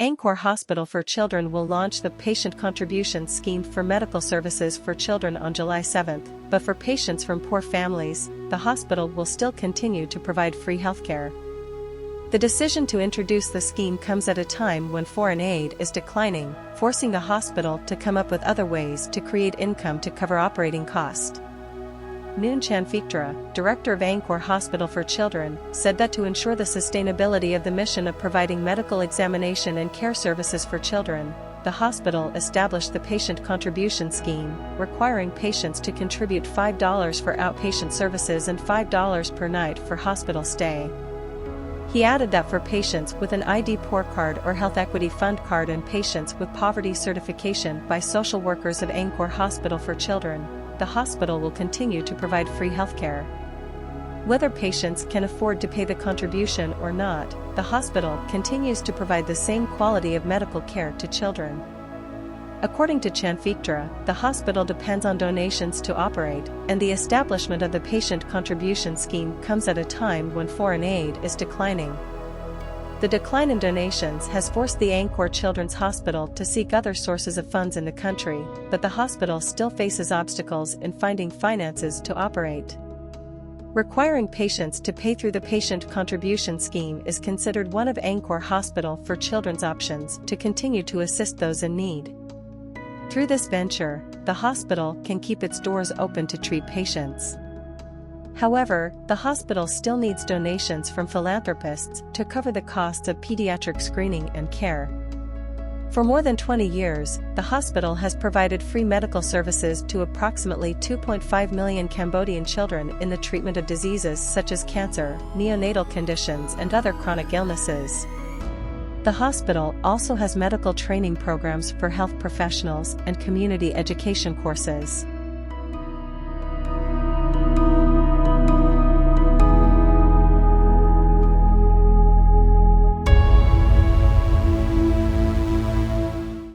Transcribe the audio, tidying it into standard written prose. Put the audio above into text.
Angkor Hospital for Children will launch the Patient Contribution Scheme for medical services for children on July 7, but for patients from poor families, the hospital will still continue to provide free healthcare. The decision to introduce the scheme comes at a time when foreign aid is declining, forcing the hospital to come up with other ways to create income to cover operating costs. Noon Chanfiktra, director of Angkor Hospital for Children, said that to ensure the sustainability of the mission of providing medical examination and care services for children, the hospital established the Patient Contribution Scheme, requiring patients to contribute $5 for outpatient services and $5 per night for hospital stay. He added that for patients with an ID Poor card or Health Equity Fund card and patients with poverty certification by social workers of Angkor Hospital for Children, the hospital will continue to provide free healthcare. Whether patients can afford to pay the contribution or not, the hospital continues to provide the same quality of medical care to children. According to Chanfiktra, the hospital depends on donations to operate, and the establishment of the Patient Contribution Scheme comes at a time when foreign aid is declining. The decline in donations has forced the Angkor Children's Hospital to seek other sources of funds in the country, but the hospital still faces obstacles in finding finances to operate. Requiring patients to pay through the Patient Contribution Scheme is considered one of Angkor Hospital for Children's options to continue to assist those in need. Through this venture, the hospital can keep its doors open to treat patients. However, the hospital still needs donations from philanthropists to cover the costs of pediatric screening and care. For more than 20 years, the hospital has provided free medical services to approximately 2.5 million Cambodian children in the treatment of diseases such as cancer, neonatal conditions, and other chronic illnesses. The hospital also has medical training programs for health professionals and community education courses.